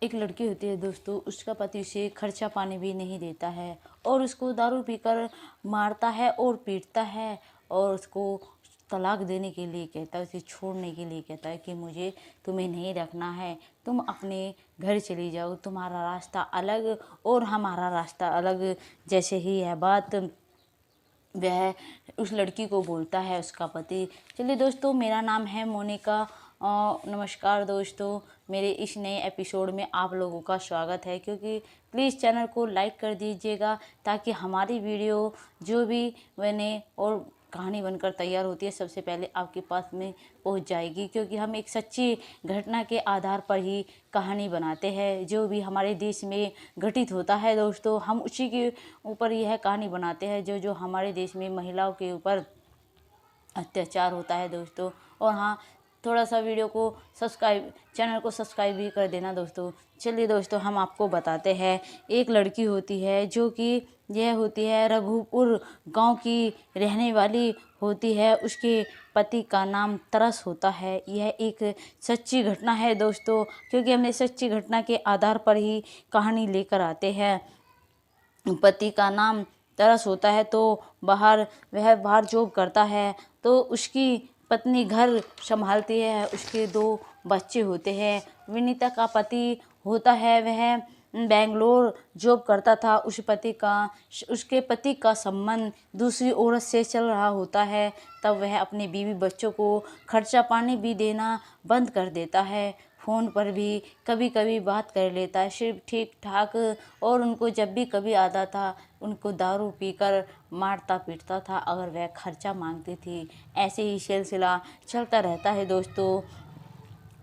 एक लड़की होती है दोस्तों, उसका पति उसे खर्चा पानी भी नहीं देता है और उसको दारू पीकर मारता है और पीटता है और उसको तलाक देने के लिए कहता है, उसे छोड़ने के लिए कहता है कि मुझे तुम्हें नहीं रखना है, तुम अपने घर चली जाओ, तुम्हारा रास्ता अलग और हमारा रास्ता अलग। जैसे ही यह बात वह उस लड़की को बोलता है उसका पति। चलिए दोस्तों, मेरा नाम है मोनिका। नमस्कार दोस्तों, मेरे इस नए एपिसोड में आप लोगों का स्वागत है। क्योंकि प्लीज़ चैनल को लाइक कर दीजिएगा ताकि हमारी वीडियो जो भी बने और कहानी बनकर तैयार होती है सबसे पहले आपके पास में पहुंच जाएगी। क्योंकि हम एक सच्ची घटना के आधार पर ही कहानी बनाते हैं। जो भी हमारे देश में घटित होता है दोस्तों, हम उसी के ऊपर यह कहानी बनाते हैं। जो जो हमारे देश में महिलाओं के ऊपर अत्याचार होता है दोस्तों। और हाँ, थोड़ा सा वीडियो को चैनल को सब्सक्राइब भी कर देना दोस्तों। चलिए दोस्तों, हम आपको बताते हैं। एक लड़की होती है जो कि यह होती है रघुपुर गांव की रहने वाली होती है। उसके पति का नाम तरस होता है। यह एक सच्ची घटना है दोस्तों, क्योंकि हमने सच्ची घटना के आधार पर ही कहानी लेकर आते हैं। पति का नाम तरस होता है तो वह बाहर जॉब करता है, तो उसकी पत्नी घर संभालती है। उसके 2 बच्चे होते हैं। विनीता का पति होता है, वह बेंगलोर जॉब करता था। उसके पति का संबंध दूसरी औरत से चल रहा होता है। तब वह अपने बीवी बच्चों को खर्चा पानी भी देना बंद कर देता है। फ़ोन पर भी कभी कभी बात कर लेता है, सिर्फ ठीक ठाक। और उनको जब भी कभी आता था, उनको दारू पीकर मारता पीटता था अगर वह खर्चा मांगती थी। ऐसे ही सिलसिला चलता रहता है दोस्तों।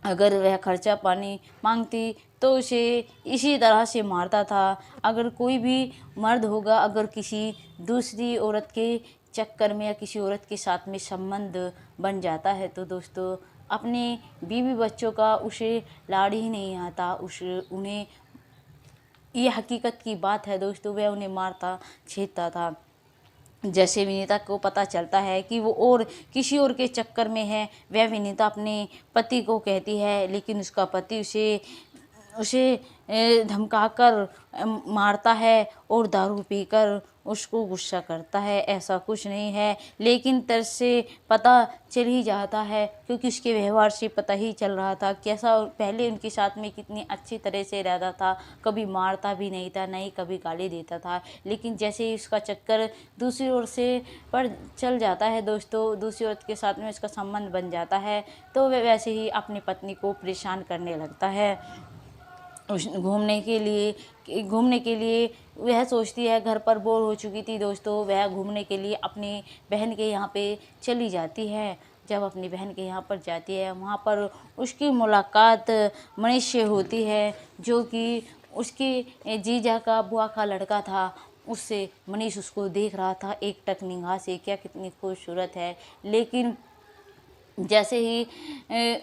अगर वह खर्चा पानी मांगती तो उसे इसी तरह से मारता था। अगर कोई भी मर्द होगा, अगर किसी दूसरी औरत के चक्कर में या किसी औरत के साथ में संबंध बन जाता है तो दोस्तों, अपने बीवी बच्चों का उसे लाड़ ही नहीं आता। उन्हें ये हकीकत की बात है दोस्तों, वह उन्हें मारता छेदता था। जैसे विनीता को पता चलता है कि वो और किसी और के चक्कर में है, वह विनीता अपने पति को कहती है। लेकिन उसका पति उसे उसे धमकाकर मारता है और दारू पीकर उसको गुस्सा करता है। ऐसा कुछ नहीं है, लेकिन तरस से पता चल ही जाता है, क्योंकि उसके व्यवहार से पता ही चल रहा था कैसा पहले उनके साथ में कितनी अच्छी तरह से रहता था। कभी मारता भी नहीं था, नहीं कभी गाली देता था। लेकिन जैसे ही उसका चक्कर दूसरी ओर से पर चल जाता है दोस्तों, दूसरी औरत के साथ में उसका संबंध बन जाता है, तो वह वैसे ही अपनी पत्नी को परेशान करने लगता है। घूमने के लिए वह सोचती है, घर पर बोर हो चुकी थी दोस्तों, वह घूमने के लिए अपनी बहन के यहाँ पे चली जाती है। जब अपनी बहन के यहाँ पर जाती है, वहाँ पर उसकी मुलाकात मनीष से होती है, जो कि उसकी जीजा का बुआ का लड़का था। उससे मनीष उसको देख रहा था एक टक निगाह से, क्या कितनी खूबसूरत है। लेकिन जैसे ही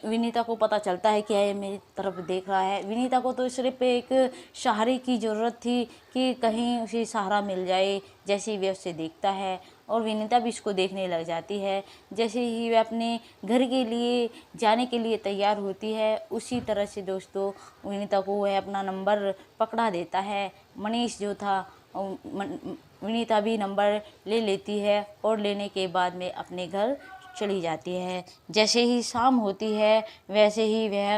विनीता को पता चलता है कि ये मेरी तरफ देख रहा है, विनीता को तो सिर्फ एक सहारे की ज़रूरत थी कि कहीं उसे सहारा मिल जाए। जैसे ही वह उसे देखता है और विनीता भी इसको देखने लग जाती है। जैसे ही वह अपने घर के लिए जाने के लिए तैयार होती है, उसी तरह से दोस्तों विनीता को वह अपना नंबर पकड़ा देता है। मनीष जो था, विनीता भी नंबर ले लेती है और लेने के बाद में अपने घर चली जाती है। जैसे ही शाम होती है, वैसे ही वह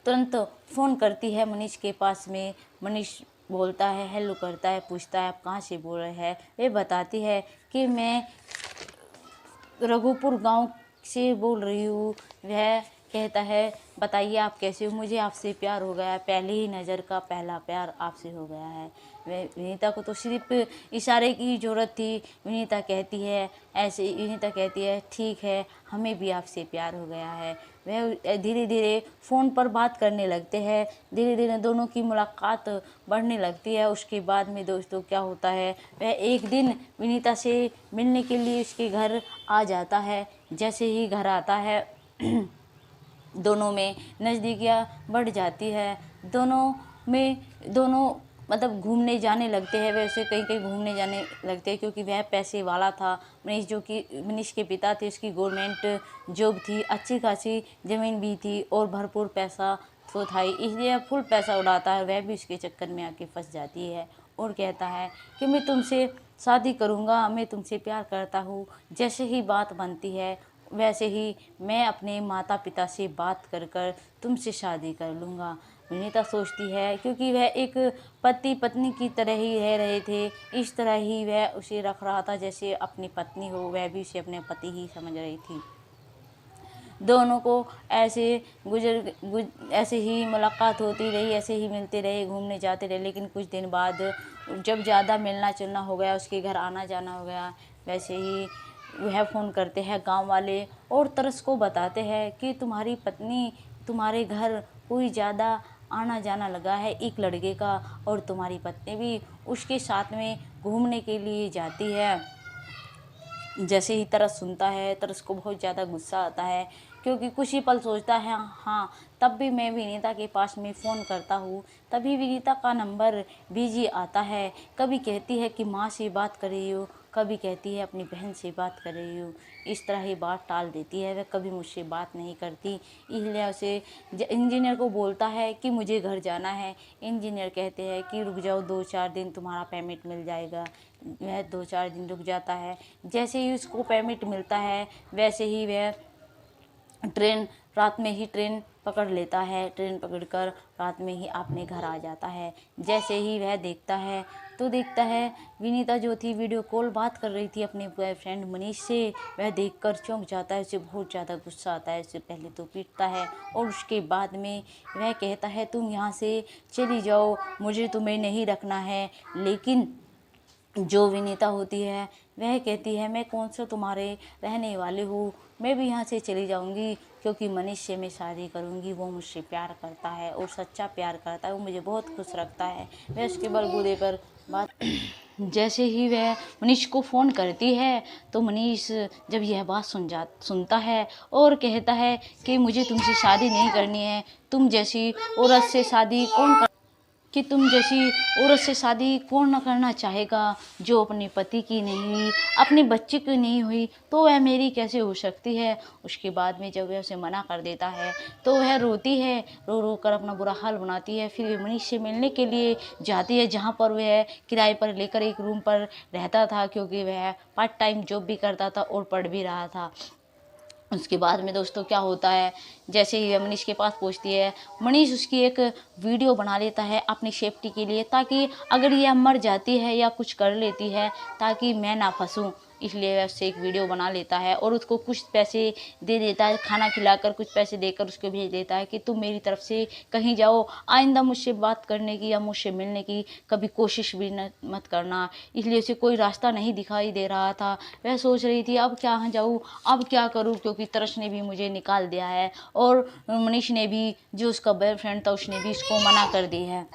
तुरंत फ़ोन करती है मनीष के पास में। मनीष बोलता है, हेलो करता है, पूछता है आप कहाँ से बोल रहे हैं। वे बताती है कि मैं रघुपुर गांव से बोल रही हूँ। वह कहता है, बताइए आप कैसे हो, मुझे आपसे प्यार हो गया है, पहली ही नज़र का पहला प्यार आपसे हो गया है। वह विनीता को तो सिर्फ इशारे की ज़रूरत थी। विनीता कहती है ठीक है, हमें भी आपसे प्यार हो गया है। वह धीरे धीरे फ़ोन पर बात करने लगते हैं। धीरे धीरे दोनों की मुलाकात बढ़ने लगती है। उसके बाद में दोस्तों क्या होता है, वह एक दिन विनीता से मिलने के लिए उसके घर आ जाता है। जैसे ही घर आता है दोनों में नज़दीकियाँ बढ़ जाती है। दोनों मतलब घूमने जाने लगते हैं, वैसे कहीं कहीं घूमने जाने लगते हैं, क्योंकि वह पैसे वाला था। मनीष जो कि मनीष के पिता थे, उसकी गवर्नमेंट जॉब थी, अच्छी खासी ज़मीन भी थी और भरपूर पैसा तो था ही, इसलिए फुल पैसा उड़ाता है। वह भी उसके चक्कर में आके फंस जाती है और कहता है कि मैं तुमसे शादी करूँगा, मैं तुमसे प्यार करता हूँ। जैसे ही बात बनती है वैसे ही मैं अपने माता पिता से बात कर कर तुमसे शादी कर लूँगा। विनीता सोचती है, क्योंकि वह एक पति पत्नी की तरह ही रह रहे थे, इस तरह ही वह उसे रख रहा था जैसे अपनी पत्नी हो, वह भी उसे अपने पति ही समझ रही थी। दोनों को ऐसे ऐसे ही मुलाकात होती रही, ऐसे ही मिलते रहे, घूमने जाते रहे। लेकिन कुछ दिन बाद जब ज़्यादा मिलना जुलना हो गया, उसके घर आना जाना हो गया, वैसे ही वह फ़ोन करते हैं गांव वाले और तरस को बताते हैं कि तुम्हारी पत्नी तुम्हारे घर कोई ज़्यादा आना जाना लगा है एक लड़के का, और तुम्हारी पत्नी भी उसके साथ में घूमने के लिए जाती है। जैसे ही तरस सुनता है, तरस को बहुत ज़्यादा गुस्सा आता है, क्योंकि कुछ ही पल सोचता है हाँ तब भी मैं विनीता के पास में फ़ोन करता हूँ, तभी विनीता का नंबर बिजी आता है। कभी कहती है कि माँ से बात कर रही हो, कभी कहती है अपनी बहन से बात कर रही हूँ, इस तरह ही बात टाल देती है। वह कभी मुझसे बात नहीं करती, इसलिए उसे इंजीनियर को बोलता है कि मुझे घर जाना है। इंजीनियर कहते हैं कि रुक जाओ 2-4 दिन, तुम्हारा पेमेंट मिल जाएगा। वह 2-4 दिन रुक जाता है। जैसे ही उसको पेमेंट मिलता है वैसे ही वह रात में ही ट्रेन पकड़ लेता है। ट्रेन पकड़कर रात में ही अपने घर आ जाता है। जैसे ही वह देखता है विनीता जो थी वीडियो कॉल बात कर रही थी अपने बॉयफ्रेंड मनीष से। वह देखकर चौंक जाता है, उसे बहुत ज़्यादा गुस्सा आता है। उसे पहले तो पीटता है और उसके बाद में वह कहता है तुम यहाँ से चली जाओ, मुझे तुम्हें नहीं रखना है। लेकिन जो विनीता होती है वह कहती है मैं कौन सा तुम्हारे रहने वाली हूँ, मैं भी यहाँ से चली जाऊँगी, क्योंकि मनीष से मैं शादी करूँगी। वो मुझसे प्यार करता है और सच्चा प्यार करता है, वो मुझे बहुत खुश रखता है। वह उसके बलबूते पर बात जैसे ही वह मनीष को फ़ोन करती है तो मनीष जब यह बात सुनता है और कहता है कि मुझे तुमसे शादी नहीं करनी है, तुम जैसी औरत से शादी कौन न करना चाहेगा, जो अपने पति की नहीं हुई, अपने बच्चे की नहीं हुई, तो वह मेरी कैसे हो सकती है। उसके बाद में जब वह उसे मना कर देता है तो वह रोती है, रो रो कर अपना बुरा हाल बनाती है। फिर वह मनीष से मिलने के लिए जाती है, जहाँ पर वह किराए पर लेकर एक रूम पर रहता था, क्योंकि वह पार्ट टाइम जॉब भी करता था और पढ़ भी रहा था। उसके बाद में दोस्तों क्या होता है, जैसे ही वह मनीष के पास पहुंचती है, मनीष उसकी एक वीडियो बना लेता है अपनी सेफ्टी के लिए, ताकि अगर यह मर जाती है या कुछ कर लेती है ताकि मैं ना फंसूं। इसलिए वह उससे एक वीडियो बना लेता है और उसको कुछ पैसे दे देता है, खाना खिलाकर कुछ पैसे देकर उसको भेज देता है कि तुम मेरी तरफ से कहीं जाओ, आइंदा मुझसे बात करने की या मुझसे मिलने की कभी कोशिश भी मत करना। इसलिए उसे कोई रास्ता नहीं दिखाई दे रहा था। वह सोच रही थी अब कहाँ जाऊँ, अब क्या करूँ, क्योंकि तरस ने भी मुझे निकाल दिया है और मनीष ने भी, जो उसका बॉयफ्रेंड था, उसने भी उसको मना कर दी है।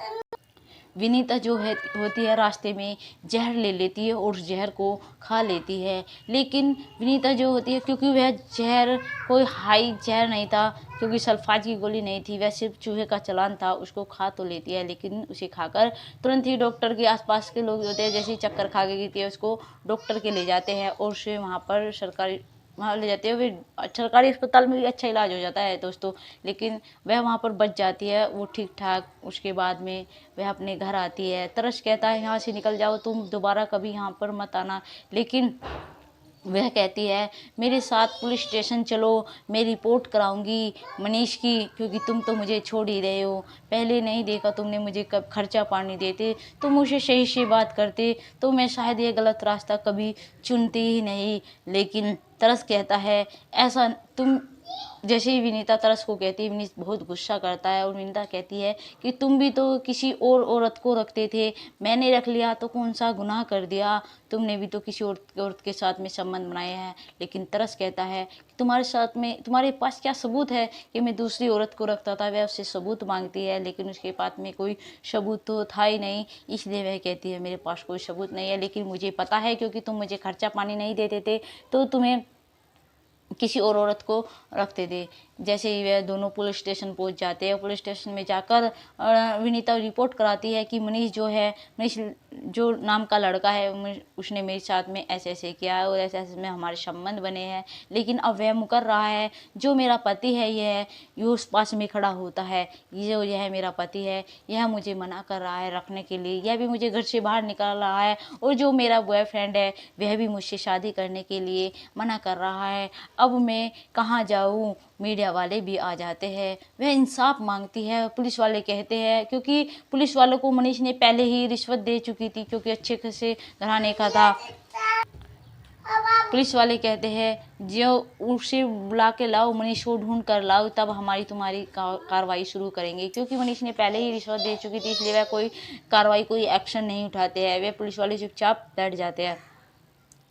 विनीता जो होती है रास्ते में जहर ले लेती है और उस जहर को खा लेती है। लेकिन विनीता जो होती है, क्योंकि वह जहर कोई हाई जहर नहीं था, क्योंकि सल्फाज की गोली नहीं थी, वह सिर्फ चूहे का चालान था, उसको खा तो लेती है। लेकिन उसे खाकर तुरंत ही डॉक्टर के आसपास के लोग होते हैं, जैसे ही चक्कर खा के गिरती है उसको डॉक्टर के ले जाते हैं और उसे वहाँ ले जाते हैं। वे सरकारी अस्पताल में भी अच्छा इलाज हो जाता है दोस्तों, लेकिन वह वहाँ पर बच जाती है, वो ठीक ठाक। उसके बाद में वह अपने घर आती है। तरस कहता है यहाँ से निकल जाओ, तुम दोबारा कभी यहाँ पर मत आना। लेकिन वह कहती है मेरे साथ पुलिस स्टेशन चलो, मैं रिपोर्ट कराऊंगी मनीष की, क्योंकि तुम तो मुझे छोड़ ही रहे हो। पहले नहीं देखा तुमने मुझे, कब खर्चा पानी देते तो मुझे सही से बात करते तो मैं शायद ये गलत रास्ता कभी चुनती ही नहीं। लेकिन तरस कहता है ऐसा तुम, जैसे ही विनीता तरस को कहती है, विनीत बहुत गुस्सा करता है और विनीता कहती है कि तुम भी तो किसी और औरत को रखते थे, मैंने रख लिया तो कौन सा गुनाह कर दिया, तुमने भी तो किसी औरत के साथ में संबंध बनाए हैं। लेकिन तरस कहता है कि तुम्हारे पास क्या सबूत है कि मैं दूसरी औरत को रखता था। वह उससे सबूत मांगती है, लेकिन उसके पास में कोई सबूत तो था ही नहीं। इसलिए वह कहती है मेरे पास कोई सबूत नहीं है, लेकिन मुझे पता है क्योंकि तुम मुझे खर्चा पानी नहीं देते थे, तो तुम्हें किसी और औरत को रखते थे। जैसे ही वह दोनों पुलिस स्टेशन पहुंच जाते हैं, पुलिस स्टेशन में जाकर विनीता रिपोर्ट कराती है कि मनीष जो नाम का लड़का है, उसने मेरे साथ में ऐसे ऐसे किया है और ऐसे ऐसे में हमारे संबंध बने हैं, लेकिन अब वह मुकर रहा है। जो मेरा पति है ये उस पास में खड़ा होता है, यह मेरा पति है, यह मुझे मना कर रहा है रखने के लिए, यह भी मुझे घर से बाहर निकाल रहा है, और जो मेरा बॉयफ्रेंड है वह भी मुझसे शादी करने के लिए मना कर रहा है। अब मैं कहाँ जाऊँ? मीडिया वाले भी आ जाते हैं, वह इंसाफ मांगती है। पुलिस वाले कहते हैं, क्योंकि पुलिस वालों को मनीष ने पहले ही रिश्वत दे चुकी थी, क्योंकि अच्छे खासे घराने का था। पुलिस वाले कहते हैं जो उसे बुला के लाओ, मनीष को ढूंढ कर लाओ, तब हमारी तुम्हारी कार्रवाई शुरू करेंगे। क्योंकि मनीष ने पहले ही रिश्वत दे चुकी थी, इसलिए वह कोई कार्रवाई, कोई एक्शन नहीं उठाते हैं। वे पुलिस वाले चुपचाप बैठ जाते हैं।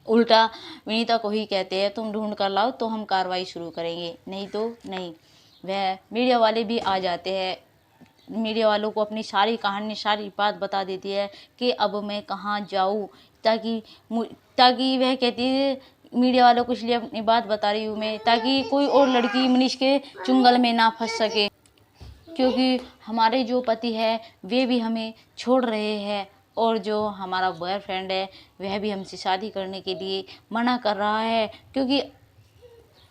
उल्टा विनीता को ही कहते हैं तुम ढूंढ कर लाओ तो हम कार्रवाई शुरू करेंगे, नहीं तो नहीं। वह मीडिया वाले भी आ जाते हैं। मीडिया वालों को अपनी सारी कहानी, सारी बात बता देती है कि अब मैं कहाँ जाऊँ, ताकि वह कहती है, मीडिया वालों को इसलिए अपनी बात बता रही हूँ मैं, ताकि कोई और लड़की मनीष के चुंगल में ना फंस सके। क्योंकि हमारे जो पति है वे भी हमें छोड़ रहे हैं, और जो हमारा बॉयफ्रेंड है वह भी हमसे शादी करने के लिए मना कर रहा है। क्योंकि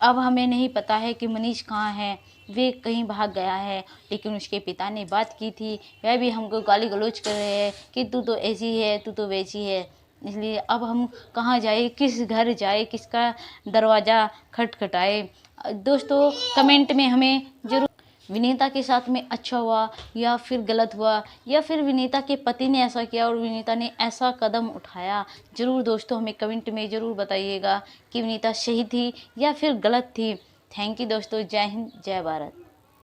अब हमें नहीं पता है कि मनीष कहाँ है, वे कहीं भाग गया है। लेकिन उसके पिता ने बात की थी, वह भी हमको गाली गलौज कर रहे हैं कि तू तो ऐसी है, तू तो वैसी है। इसलिए अब हम कहाँ जाए, किस घर जाए, किसका दरवाज़ा खटखटाए। दोस्तों कमेंट में हमें जरूर विनीता के साथ में अच्छा हुआ या फिर गलत हुआ, या फिर विनीता के पति ने ऐसा किया और विनीता ने ऐसा कदम उठाया, ज़रूर दोस्तों हमें कमेंट में ज़रूर बताइएगा कि विनीता सही थी या फिर गलत थी। थैंक यू दोस्तों, जय हिंद, जय भारत।